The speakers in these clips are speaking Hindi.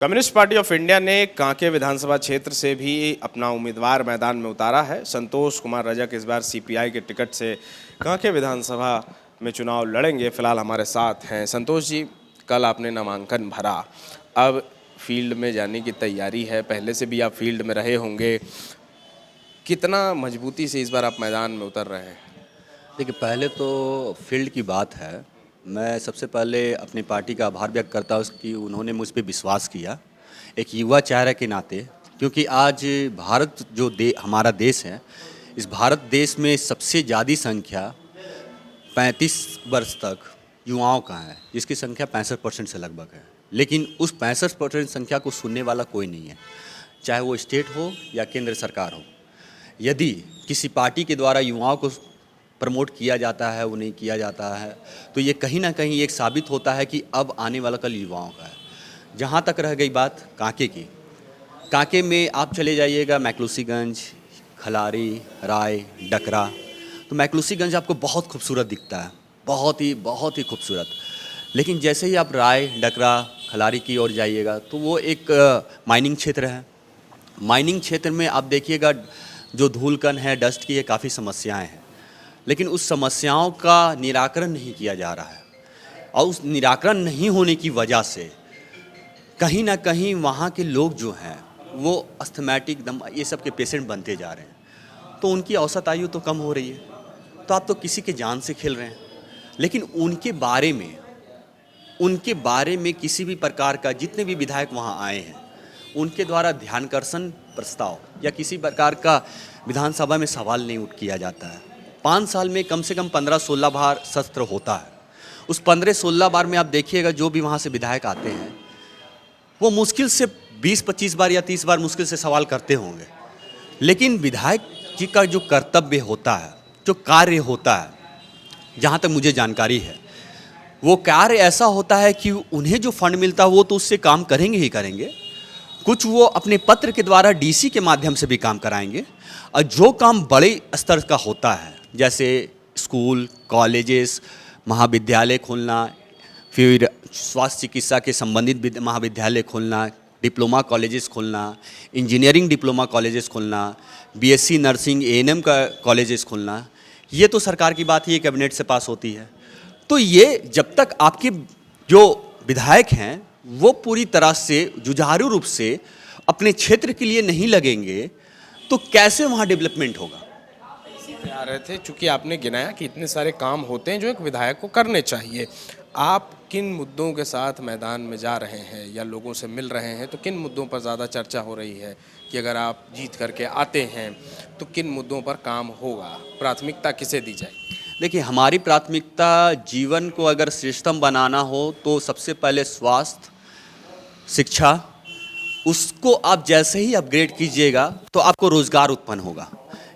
कम्युनिस्ट पार्टी ऑफ इंडिया ने कांके विधानसभा क्षेत्र से भी अपना उम्मीदवार मैदान में उतारा है। संतोष कुमार रजक इस बार सीपीआई के टिकट से कांके विधानसभा में चुनाव लड़ेंगे। फिलहाल हमारे साथ हैं संतोष जी। कल आपने नामांकन भरा, अब फील्ड में जाने की तैयारी है, पहले से भी आप फील्ड में रहे होंगे, कितना मजबूती से इस बार आप मैदान में उतर रहे हैं? देखिए, पहले तो फील्ड की बात है। मैं सबसे पहले अपनी पार्टी का आभार व्यक्त करता हूँ कि उन्होंने मुझ पे विश्वास किया एक युवा चेहरे के नाते, क्योंकि आज भारत जो हमारा देश है, इस भारत देश में सबसे ज़्यादा संख्या 35 वर्ष तक युवाओं का है, जिसकी संख्या 65% से लगभग है। लेकिन उस 65% संख्या को सुनने वाला कोई नहीं है, चाहे वो स्टेट हो या केंद्र सरकार हो। यदि किसी पार्टी के द्वारा युवाओं को प्रमोट किया जाता है, वो नहीं किया जाता है, तो ये कहीं ना कहीं एक साबित होता है कि अब आने वाला कल युवाओं का है। जहाँ तक रह गई बात कांके की, कांके में आप चले जाइएगा मैकलूसीगंज, खलारी, राय, डकरा, तो मैकलूसीगंज आपको बहुत खूबसूरत दिखता है, बहुत ही खूबसूरत। लेकिन जैसे ही आप राय, डकरा, खलारी की ओर जाइएगा तो वो एक माइनिंग क्षेत्र है। माइनिंग क्षेत्र में आप देखिएगा जो धूलकण है, डस्ट की, ये काफ़ी समस्याएं हैं, लेकिन उस समस्याओं का निराकरण नहीं किया जा रहा है। और उस निराकरण नहीं होने की वजह से कहीं ना कहीं वहाँ के लोग जो हैं वो अस्थमैटिक, दम, ये सब के पेशेंट बनते जा रहे हैं। तो उनकी औसत आयु तो कम हो रही है, तो आप तो किसी के जान से खेल रहे हैं। लेकिन उनके बारे में किसी भी प्रकार का, जितने भी विधायक वहाँ आए हैं, उनके द्वारा ध्यानाकर्षण प्रस्ताव या किसी प्रकार का विधानसभा में सवाल नहीं उठ किया जाता है। 5 साल में कम से कम 15-16 बार सत्र होता है। उस 15-16 बार में आप देखिएगा जो भी वहाँ से विधायक आते हैं वो मुश्किल से 20-25 बार या 30 बार मुश्किल से सवाल करते होंगे। लेकिन विधायक जी का जो कर्तव्य होता है, जो कार्य होता है, जहाँ तक मुझे जानकारी है, वो कार्य ऐसा होता है कि उन्हें जो फंड मिलता है वो तो उससे काम करेंगे ही करेंगे। कुछ वो अपने पत्र के द्वारा डीसी के माध्यम से भी काम कराएंगे। और जो काम बड़े स्तर का होता है, जैसे स्कूल, कॉलेजेस, महाविद्यालय खोलना, फिर स्वास्थ्य चिकित्सा के संबंधित महाविद्यालय खोलना, डिप्लोमा कॉलेजेस खोलना, इंजीनियरिंग डिप्लोमा कॉलेजेस खोलना, बीएससी नर्सिंग, एएनएम का कॉलेजेस खोलना, ये तो सरकार की बात ही कैबिनेट से पास होती है। तो ये जब तक आपके जो विधायक हैं वो पूरी तरह से जुझारू रूप से अपने क्षेत्र के लिए नहीं लगेंगे तो कैसे वहाँ डेवलपमेंट होगा? आ रहे थे, चूंकि आपने गिनाया कि इतने सारे काम होते हैं जो एक विधायक को करने चाहिए, आप किन मुद्दों के साथ मैदान में जा रहे हैं या लोगों से मिल रहे हैं, तो किन मुद्दों पर ज़्यादा चर्चा हो रही है कि अगर आप जीत करके आते हैं तो किन मुद्दों पर काम होगा, प्राथमिकता किसे दी जाए? देखिए, हमारी प्राथमिकता जीवन को अगर श्रेष्ठतम बनाना हो तो सबसे पहले स्वास्थ्य, शिक्षा, उसको आप जैसे ही अपग्रेड कीजिएगा तो आपको रोज़गार उत्पन्न होगा।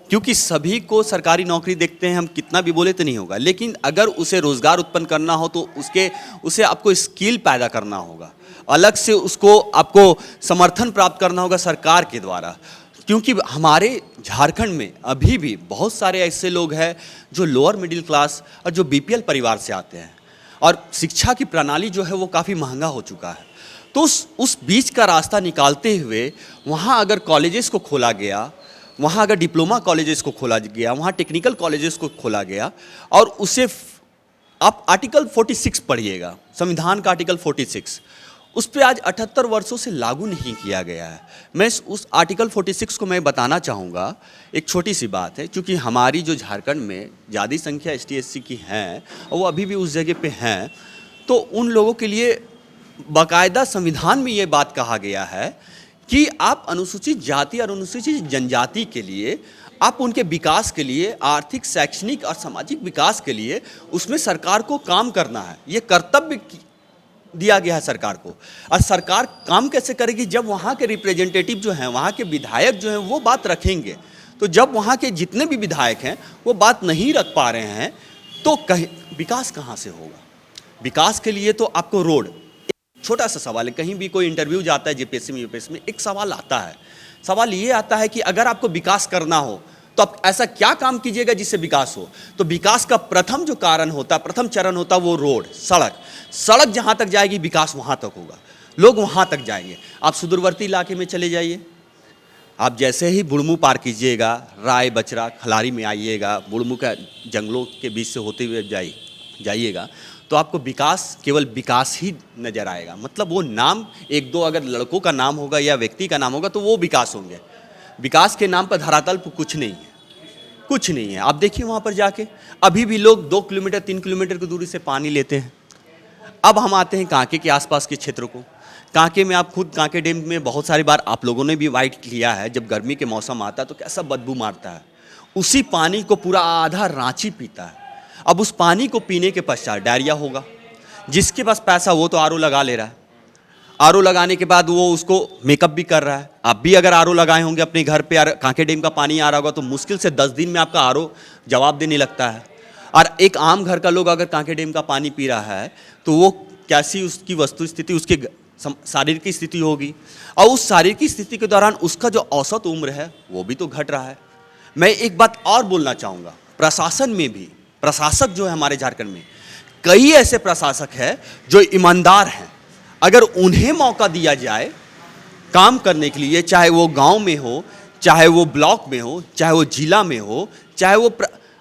क्योंकि सभी को सरकारी नौकरी देखते हैं, हम कितना भी बोले तो नहीं होगा। लेकिन अगर उसे रोज़गार उत्पन्न करना हो तो उसे आपको स्किल पैदा करना होगा, अलग से उसको आपको समर्थन प्राप्त करना होगा सरकार के द्वारा। क्योंकि हमारे झारखंड में अभी भी बहुत सारे ऐसे लोग हैं जो लोअर मिडिल क्लास और जो बीपीएल परिवार से आते हैं, और शिक्षा की प्रणाली जो है वो काफ़ी महंगा हो चुका है। तो उस बीच का रास्ता निकालते हुए वहाँ अगर कॉलेजेस को खोला गया, वहाँ अगर डिप्लोमा कॉलेजेस को खोला गया, वहाँ टेक्निकल कॉलेजेस को खोला गया, और उसे आप आर्टिकल 46 पढ़िएगा, संविधान का आर्टिकल 46, उस पर आज 78 वर्षों से लागू नहीं किया गया है। मैं उस आर्टिकल 46 को मैं बताना चाहूँगा। एक छोटी सी बात है, क्योंकि हमारी जो झारखंड में ज़्यादा संख्या ST/SC की हैं और वो अभी भी उस जगह पे हैं, तो उन लोगों के लिए बाकायदा संविधान में ये बात कहा गया है कि आप अनुसूचित जाति और अनुसूचित जनजाति के लिए, आप उनके विकास के लिए, आर्थिक, शैक्षणिक और सामाजिक विकास के लिए उसमें सरकार को काम करना है। ये कर्तव्य दिया गया है सरकार को। और सरकार काम कैसे करेगी? जब वहाँ के रिप्रेजेंटेटिव जो हैं, वहाँ के विधायक जो हैं, वो बात रखेंगे। तो जब वहाँ के जितने भी विधायक हैं वो बात नहीं रख पा रहे हैं तो विकास कहाँ से होगा? विकास के लिए तो आपको रोड, छोटा सा सवाल है, कहीं भी कोई इंटरव्यू जाता है जेपीएससी में, यूपीएससी में, एक सवाल आता है। सवाल ये आता है कि अगर आपको विकास करना हो तो आप ऐसा क्या काम कीजिएगा जिससे विकास हो? तो विकास का प्रथम जो कारण होता है, प्रथम चरण होता है वो रोड, सड़क। सड़क जहाँ तक जाएगी विकास वहाँ तक होगा। लोग वहाँ तक जाएंगे। आप सुदूरवर्ती इलाके में चले जाइए, आप जैसे ही बुढ़मू पार कीजिएगा, राय बचरा खलारी में आइएगा, बुढ़मू का जंगलों के बीच से होते हुए जाइएगा, तो आपको विकास, केवल विकास ही नज़र आएगा। मतलब वो नाम, एक दो अगर लड़कों का नाम होगा या व्यक्ति का नाम होगा तो वो विकास होंगे। विकास के नाम पर धरातल पर कुछ नहीं है, कुछ नहीं है। आप देखिए वहाँ पर जाके अभी भी लोग 2 किलोमीटर 3 किलोमीटर की दूरी से पानी लेते हैं। अब हम आते हैं कांके के आसपास के क्षेत्रों को। कांके में आप खुद कांके डैम में बहुत सारी बार आप लोगों ने भी वाइट किया है, जब गर्मी के मौसम आता है तो कैसा बदबू मारता है। उसी पानी को पूरा आधा रांची पीता है। अब उस पानी को पीने के पश्चात डायरिया होगा। जिसके पास पैसा वो तो आरओ लगा ले रहा है, आरओ लगाने के बाद वो उसको मेकअप भी कर रहा है। आप भी अगर आरओ लगाए होंगे अपने घर पे, कांके डैम का पानी आ रहा होगा तो मुश्किल से 10 दिन में आपका आरओ जवाब देने लगता है। और एक आम घर का लोग अगर कांके डैम का पानी पी रहा है तो वो कैसी उसकी वस्तु स्थिति, उसके शारीरिक की स्थिति होगी। और उस शारीरिक की स्थिति के दौरान उसका जो औसत उम्र है वो भी तो घट रहा है। मैं एक बात और बोलना चाहूँगा, प्रशासन में भी, प्रशासक जो है हमारे झारखंड में, कई ऐसे प्रशासक हैं जो ईमानदार हैं। अगर उन्हें मौका दिया जाए काम करने के लिए, चाहे वो गांव में हो, चाहे वो ब्लॉक में हो, चाहे वो जिला में हो, चाहे वो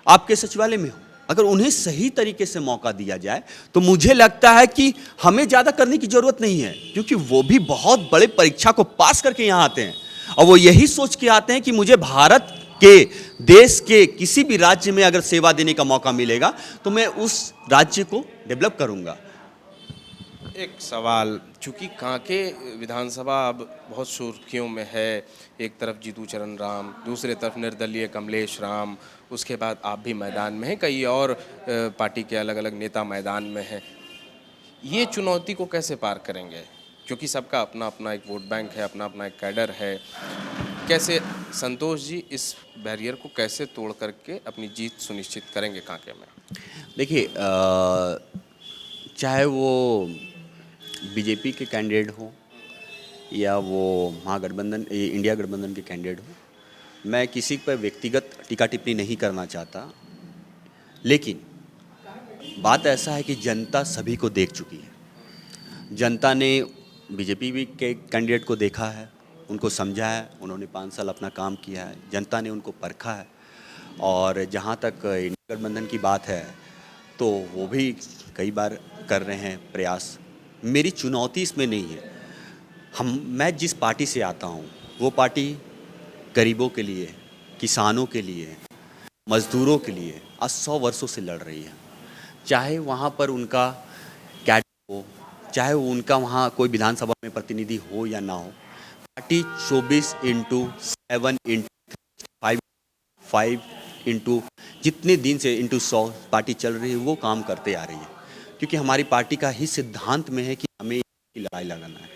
आपके सचिवालय में हो, अगर उन्हें सही तरीके से मौका दिया जाए तो मुझे लगता है कि हमें ज़्यादा करने की ज़रूरत नहीं है। क्योंकि वो भी बहुत बड़े परीक्षा को पास करके यहाँ आते हैं और वो यही सोच के आते हैं कि मुझे भारत के, देश के किसी भी राज्य में अगर सेवा देने का मौका मिलेगा तो मैं उस राज्य को डेवलप करूँगा। एक सवाल, चूंकि कांके विधानसभा अब बहुत सुर्खियों में है, एक तरफ जीतू चरण राम, दूसरे तरफ निर्दलीय कमलेश राम, उसके बाद आप भी मैदान में हैं, कई और पार्टी के अलग अलग नेता मैदान में हैं। ये चुनौती को कैसे पार करेंगे? क्योंकि सबका अपना अपना एक वोट बैंक है, अपना अपना एक कैडर है। कैसे संतोष जी इस बैरियर को कैसे तोड़ करके अपनी जीत सुनिश्चित करेंगे कांके में? देखिए, चाहे वो बीजेपी के कैंडिडेट हो या वो महागठबंधन, इंडिया गठबंधन के कैंडिडेट हो, मैं किसी पर व्यक्तिगत टीका टिप्पणी नहीं करना चाहता। लेकिन बात ऐसा है कि जनता सभी को देख चुकी है। जनता ने बीजेपी भी के कैंडिडेट को देखा है, उनको समझा है, उन्होंने 5 साल अपना काम किया है, जनता ने उनको परखा है। और जहाँ तक इंडिया गठबंधन की बात है तो वो भी कई बार कर रहे हैं प्रयास। मेरी चुनौती इसमें नहीं है। मैं जिस पार्टी से आता हूँ वो पार्टी गरीबों के लिए, किसानों के लिए, मजदूरों के लिए आज 100 वर्षों से लड़ रही है। चाहे वहाँ पर उनका कैडर हो, चाहे वो उनका वहाँ कोई विधानसभा में प्रतिनिधि हो या ना हो, पार्टी 24/7/5 इंटू जितने दिन से इंटू 100 पार्टी चल रही है वो काम करते आ रही है। क्योंकि हमारी पार्टी का ही सिद्धांत में है कि हमें की लड़ाई लड़ना है,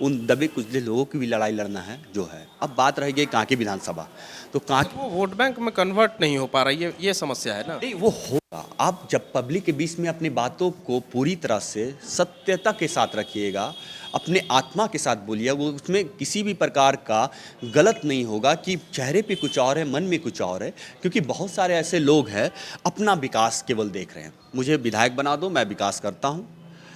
उन दबे कुचले लोगों की भी लड़ाई लड़ना है जो है। अब बात रह गई कांके विधानसभा, तो कांके वो वोट बैंक में कन्वर्ट नहीं हो पा रहा, ये समस्या है ना? नहीं, वो होगा। आप जब पब्लिक के बीच में अपनी बातों को पूरी तरह से सत्यता के साथ रखिएगा, अपने आत्मा के साथ बोलिए, वो उसमें किसी भी प्रकार का गलत नहीं होगा कि चेहरे पे कुछ और है, मन में कुछ और है। क्योंकि बहुत सारे ऐसे लोग हैं अपना विकास केवल देख रहे हैं, मुझे विधायक बना दो मैं विकास करता हूँ,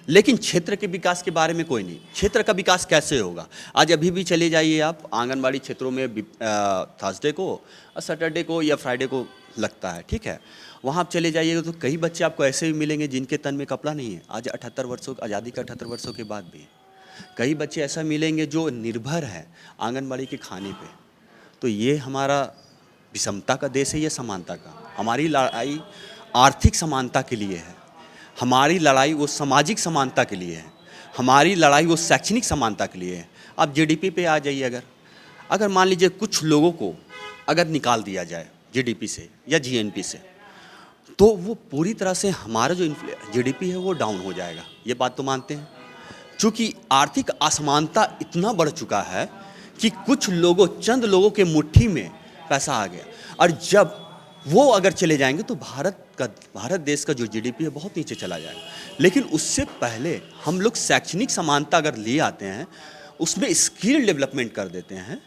लेकिन क्षेत्र के विकास के बारे में कोई नहीं। क्षेत्र का विकास कैसे होगा? आज अभी भी चले जाइए आप आंगनबाड़ी क्षेत्रों में, थर्सडे को, सैटरडे को या फ्राइडे को लगता है, ठीक है, वहाँ आप चले जाइएगा तो कई बच्चे आपको ऐसे भी मिलेंगे जिनके तन में कपड़ा नहीं है। आज 78 वर्षों, आज़ादी के 78 वर्षों के बाद भी कई बच्चे ऐसा मिलेंगे जो निर्भर है आंगनबाड़ी के खाने पे। तो ये हमारा विषमता का देश है या समानता का? हमारी लड़ाई आर्थिक समानता के लिए है, हमारी लड़ाई वो सामाजिक समानता के लिए है, हमारी लड़ाई वो शैक्षणिक समानता के लिए है। आप जीडीपी पे आ जाइए, अगर मान लीजिए कुछ लोगों को अगर निकाल दिया जाए जीडीपी से या जीएनपी से, तो वो पूरी तरह से हमारा जो जीडीपी है वो डाउन हो जाएगा। ये बात तो मानते हैं। चूँकि आर्थिक असमानता इतना बढ़ चुका है कि कुछ लोगों, चंद लोगों के मुट्ठी में पैसा आ गया, और जब वो अगर चले जाएंगे तो भारत देश का जो जीडीपी है बहुत नीचे चला जाएगा। लेकिन उससे पहले हम लोग शैक्षणिक समानता अगर ले आते हैं, उसमें स्किल डेवलपमेंट कर देते हैं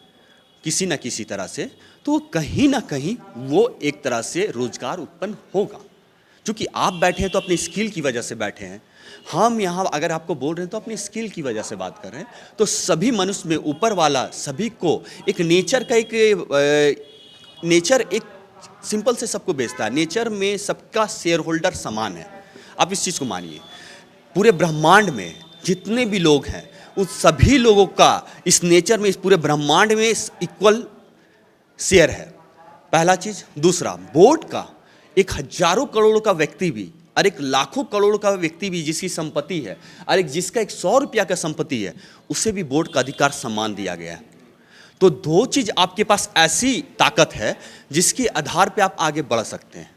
किसी न किसी तरह से, तो कहीं ना कहीं वो एक तरह से रोजगार उत्पन्न होगा। क्योंकि आप बैठे हैं तो अपनी स्किल की वजह से बैठे हैं, हम यहाँ अगर आपको बोल रहे हैं तो अपनी स्किल की वजह से बात कर रहे हैं। तो सभी मनुष्य में ऊपर वाला सभी को एक नेचर का नेचर एक सिंपल से सबको बेचता है। नेचर में सबका शेयर होल्डर समान है। आप इस चीज़ को मानिए, पूरे ब्रह्मांड में जितने भी लोग हैं उन सभी लोगों का इस नेचर में, इस पूरे ब्रह्मांड में इक्वल शेयर है, पहला चीज। दूसरा, बोर्ड का एक हजारों करोड़ों का व्यक्ति भी और एक लाखों करोड़ का व्यक्ति भी जिसकी संपत्ति है और एक जिसका 100 रुपया का संपत्ति है, उसे भी बोर्ड का अधिकार सम्मान दिया गया है। तो दो चीज आपके पास ऐसी ताकत है जिसके आधार पे आप आगे बढ़ सकते हैं।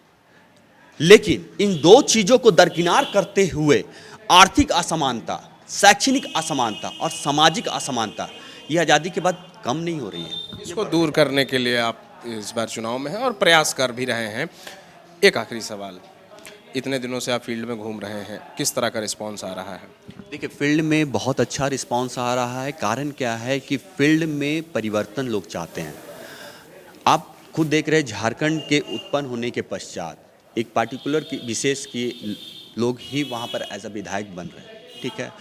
लेकिन इन दो चीजों को दरकिनार करते हुए आर्थिक असमानता, शैक्षणिक असमानता और सामाजिक असमानता ये आज़ादी के बाद कम नहीं हो रही है। इसको दूर करने के लिए आप इस बार चुनाव में हैं और प्रयास कर भी रहे हैं। एक आखिरी सवाल, इतने दिनों से आप फील्ड में घूम रहे हैं, किस तरह का रिस्पांस आ रहा है? देखिए, फील्ड में बहुत अच्छा रिस्पांस आ रहा है। कारण क्या है कि फील्ड में परिवर्तन लोग चाहते हैं। आप खुद देख रहे हैं, झारखंड के उत्पन्न होने के पश्चात एक पार्टिकुलर की विशेष की लोग ही वहाँ पर एज अ विधायक बन रहे हैं, ठीक है,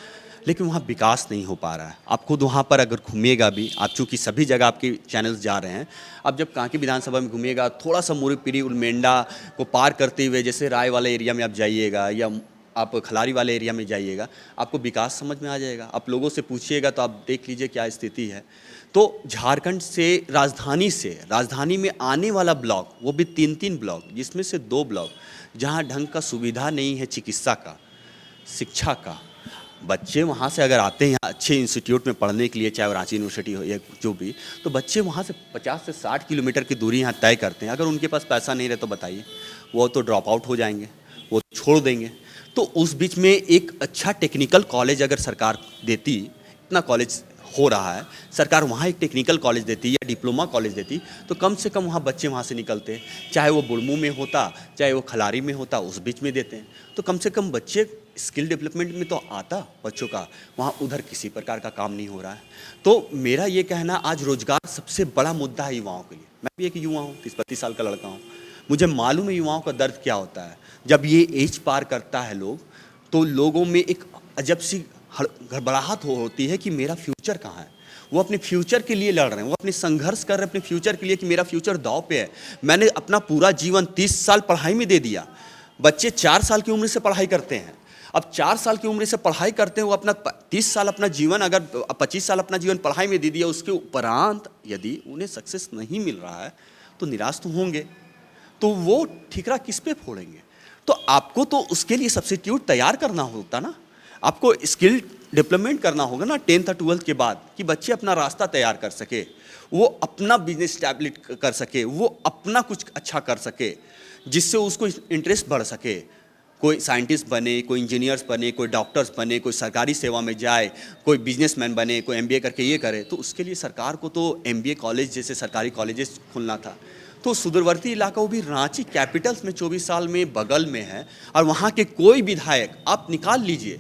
लेकिन वहाँ विकास नहीं हो पा रहा है। आप खुद वहाँ पर अगर घूमिएगा भी, आप चूँकि सभी जगह आपके चैनल्स जा रहे हैं, आप जब कांके विधानसभा में घूमिएगा, थोड़ा सा मुरीपीरी उलमेंडा को पार करते हुए जैसे राय वाले एरिया में आप जाइएगा या आप खलारी वाले एरिया में जाइएगा, आपको विकास समझ में आ जाएगा। आप लोगों से पूछिएगा तो आप देख लीजिए क्या स्थिति है। तो झारखंड से राजधानी में आने वाला ब्लॉक, वो भी 3 ब्लॉक, जिसमें से 2 ब्लॉक जहाँ ढंग का सुविधा नहीं है, चिकित्सा का, शिक्षा का। बच्चे वहाँ से अगर आते हैं अच्छे इंस्टीट्यूट में पढ़ने के लिए, चाहे वो रांची यूनिवर्सिटी हो या जो भी, तो बच्चे वहाँ से 50 से 60 किलोमीटर की दूरी यहाँ तय करते हैं। अगर उनके पास पैसा नहीं रहे तो बताइए, वो तो ड्रॉप आउट हो जाएंगे, वो छोड़ देंगे। तो उस बीच में एक अच्छा टेक्निकल कॉलेज अगर सरकार देती, इतना कॉलेज हो रहा है, सरकार वहाँ एक टेक्निकल कॉलेज देती या डिप्लोमा कॉलेज देती, तो कम से कम वहाँ बच्चे वहाँ से निकलते। चाहे वो बुढ़मू में होता, चाहे वो खलारी में होता, उस बीच में देते हैं, तो कम से कम बच्चे स्किल डेवलपमेंट में तो आता बच्चों का। वहाँ उधर किसी प्रकार का काम नहीं हो रहा है। तो मेरा ये कहना, आज रोजगार सबसे बड़ा मुद्दा है युवाओं के लिए। मैं भी एक युवा हूँ, 30-32 साल का लड़का हूँ। मुझे मालूम है युवाओं का दर्द क्या होता है। जब ये एज पार करता है लोग, तो लोगों में एक अजब सी घबराहट होती है कि मेरा फ्यूचर कहाँ है। वो अपने फ्यूचर के लिए लड़ रहे हैं, वो अपने संघर्ष कर रहे हैं अपने फ्यूचर के लिए कि मेरा फ्यूचर दांव पे है। मैंने अपना पूरा जीवन 30 साल पढ़ाई में दे दिया। बच्चे 4 साल की उम्र से पढ़ाई करते हैं। अब 4 साल की उम्र से पढ़ाई करते हैं, वो अपना 30 साल अपना जीवन, अगर 25 साल अपना जीवन पढ़ाई में दे दिया, उसके उपरांत यदि उन्हें सक्सेस नहीं मिल रहा है तो निराश तो होंगे। तो वो ठिकरा किस पे फोड़ेंगे? तो आपको तो उसके लिए सब्स्टिट्यूट तैयार करना होता ना, आपको स्किल डेवलपमेंट करना होगा ना 10th और 12th के बाद, कि बच्चे अपना रास्ता तैयार कर सके, वो अपना बिजनेस स्टैब्लिश कर सके, वो अपना कुछ अच्छा कर सके जिससे उसको इंटरेस्ट बढ़ सके। कोई साइंटिस्ट बने, कोई इंजीनियर्स बने, कोई डॉक्टर्स बने, कोई सरकारी सेवा में जाए, कोई बिजनेसमैन बने, कोई MBA करके ये करे। तो उसके लिए सरकार को तो MBA कॉलेज जैसे सरकारी कॉलेजेस खोलना था। तो सुदूरवर्ती इलाका, वो भी रांची कैपिटल्स में 24 साल में बगल में है, और वहाँ के कोई विधायक आप निकाल लीजिए,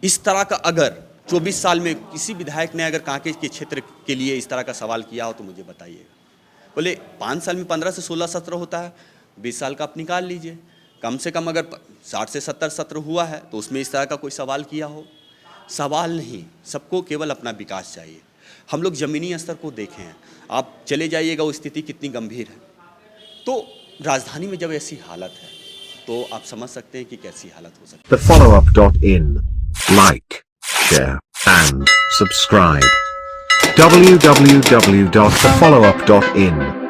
इस तरह का अगर 24 साल में किसी विधायक ने अगर कांके के क्षेत्र के लिए इस तरह का सवाल किया हो तो मुझे बताइएगा। बोले 5 साल में 15 से 16 सत्र होता है, 20 साल का आप निकाल लीजिए। कम से कम अगर 60 से 70 सत्र हुआ है तो उसमें इस तरह का कोई सवाल किया हो। सवाल नहीं, सबको केवल अपना विकास चाहिए। हम लोग ज़मीनी स्तर को देखें हैं, आप चले जाइएगा, वो स्थिति कितनी गंभीर है। तो राजधानी में जब ऐसी हालत है तो आप समझ सकते हैं कि कैसी हालत हो सकती है। TheFollowUp.in. Like, share, and subscribe. www.thefollowup.in